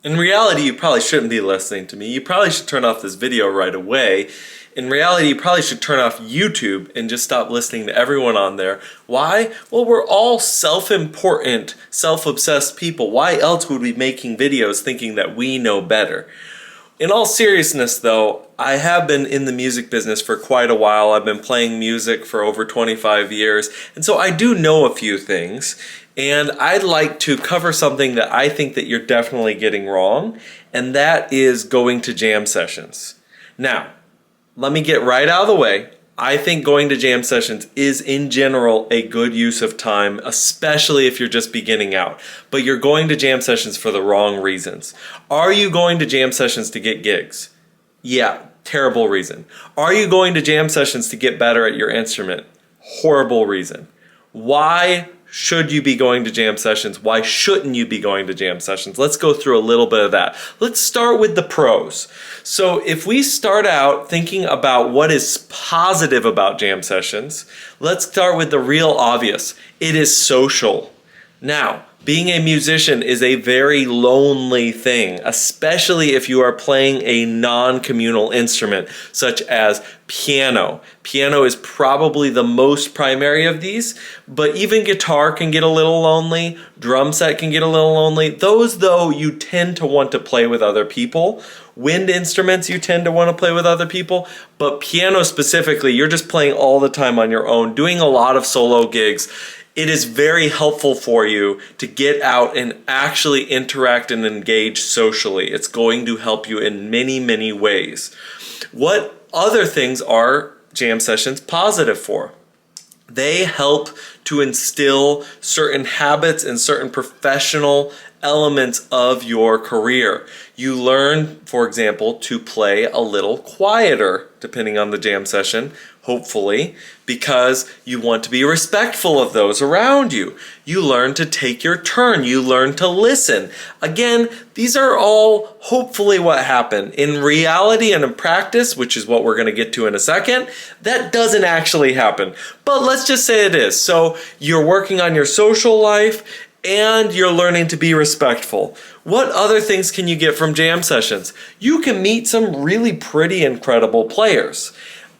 In reality, you probably shouldn't be listening to me. You probably should turn off this video right away. In reality, you probably should turn off YouTube and just stop listening to everyone on there. Why? Well, we're all self-important, self-obsessed people. Why else would we be making videos thinking that we know better? In all seriousness though, I have been in the music business for quite a while. I've been playing music for over 25 years, and so I do know a few things. And I'd like to cover something that I think that you're definitely getting wrong, and that is going to jam sessions. Now, let me get right out of the way. I think going to jam sessions is in general a good use of time, especially if you're just beginning out. But you're going to jam sessions for the wrong reasons. Are you going to jam sessions to get gigs? Yeah, terrible reason. Are you going to jam sessions to get better at your instrument? Horrible reason. Why should you be going to jam sessions? Why shouldn't you be going to jam sessions? Let's go through a little bit of that. Let's start with the pros. So if we start out thinking about what is positive about jam sessions, let's start with the real obvious. It is social. Now, being a musician is a very lonely thing, especially if you are playing a non-communal instrument, such as piano. Piano is probably the most primary of these, but even guitar can get a little lonely, drum set can get a little lonely. Those, though, you tend to want to play with other people. Wind instruments, you tend to want to play with other people, but piano specifically, you're just playing all the time on your own, doing a lot of solo gigs. It is very helpful for you to get out and actually interact and engage socially. It's going to help you in many, many ways. What other things are jam sessions positive for? They help to instill certain habits and certain professional elements of your career. You learn, for example, to play a little quieter, depending on the jam session, hopefully, because you want to be respectful of those around you. You learn to take your turn. You learn to listen. Again, these are all hopefully what happen. In reality and in practice, which is what we're going to get to in a second, that doesn't actually happen. But let's just say it is. So you're working on your social life, and you're learning to be respectful. What other things can you get from jam sessions? You can meet some really pretty, incredible players.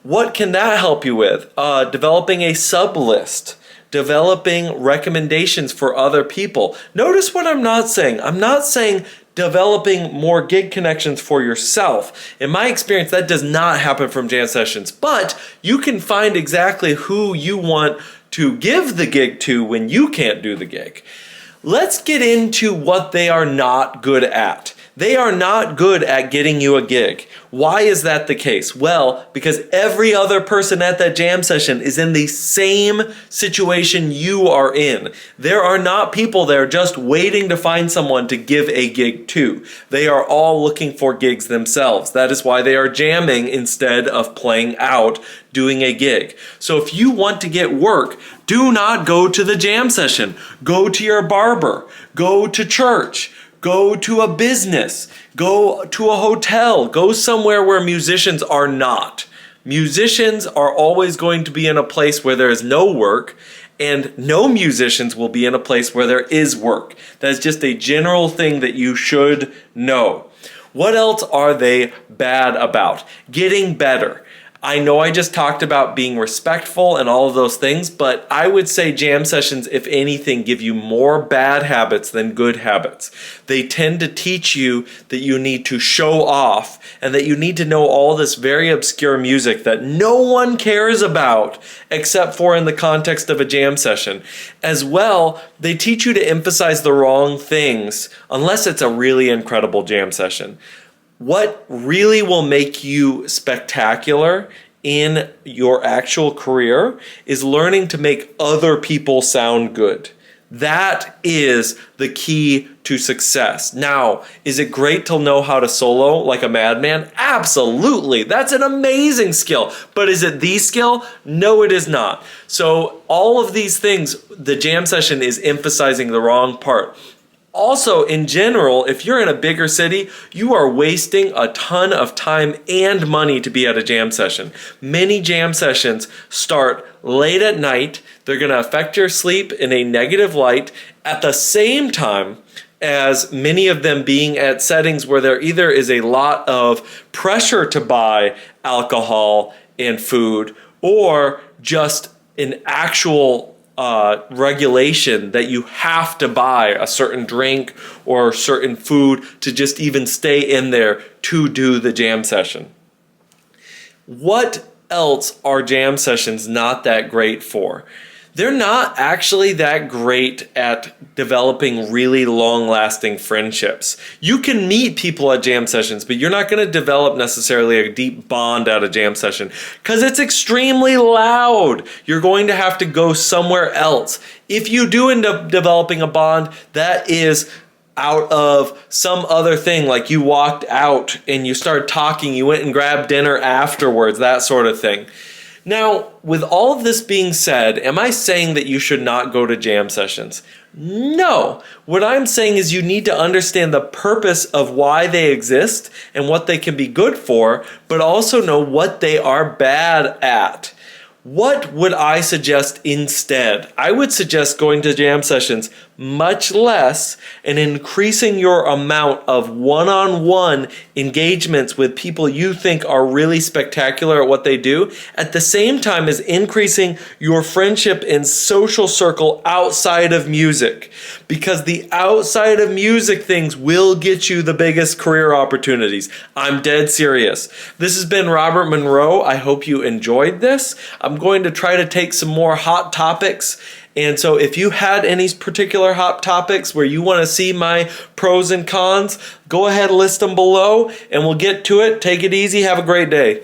What can that help you with? Developing a sub list, developing recommendations for other people. Notice what I'm not saying. I'm not saying developing more gig connections for yourself. In my experience, that does not happen from jam sessions, but you can find exactly who you want to give the gig to when you can't do the gig. Let's get into what they are not good at. They are not good at getting you a gig. Why is that the case? Well, because every other person at that jam session is in the same situation you are in. There are not people there just waiting to find someone to give a gig to. They are all looking for gigs themselves. That is why they are jamming instead of playing out, doing a gig. So if you want to get work, do not go to the jam session. Go to your barber. Go to church. Go to a business, go to a hotel, go somewhere where musicians are not. Musicians are always going to be in a place where there is no work, and no musicians will be in a place where there is work. That is just a general thing that you should know. What else are they bad about? Getting better. I know I just talked about being respectful and all of those things, but I would say jam sessions, if anything, give you more bad habits than good habits. They tend to teach you that you need to show off and that you need to know all this very obscure music that no one cares about except for in the context of a jam session. As well, they teach you to emphasize the wrong things unless it's a really incredible jam session. What really will make you spectacular in your actual career is learning to make other people sound good. That is the key to success. Now, is it great to know how to solo like a madman? Absolutely. That's an amazing skill. But is it the skill? No, it is not. So all of these things, the jam session is emphasizing the wrong part. Also, in general, if you're in a bigger city, you are wasting a ton of time and money to be at a jam session. Many jam sessions start late at night. They're going to affect your sleep in a negative light. At the same time, as many of them being at settings where there either is a lot of pressure to buy alcohol and food, or just an actual regulation that you have to buy a certain drink or certain food to just even stay in there to do the jam session. What else are jam sessions not that great for? They're not actually that great at developing really long-lasting friendships. You can meet people at jam sessions, but you're not going to develop necessarily a deep bond at a jam session because it's extremely loud. You're going to have to go somewhere else. If you do end up developing a bond, that is out of some other thing, like you walked out and you started talking, you went and grabbed dinner afterwards, that sort of thing. Now, with all of this being said, am I saying that you should not go to jam sessions? No. What I'm saying is you need to understand the purpose of why they exist and what they can be good for, but also know what they are bad at. What would I suggest instead? I would suggest going to jam sessions much less and increasing your amount of one-on-one engagements with people you think are really spectacular at what they do, at the same time as increasing your friendship and social circle outside of music. Because the outside of music things will get you the biggest career opportunities. I'm dead serious. This has been Robert Monroe. I hope you enjoyed this. I'm going to try to take some more hot topics. And so if you had any particular hot topics where you want to see my pros and cons, go ahead, list them below, and we'll get to it. Take it easy. Have a great day.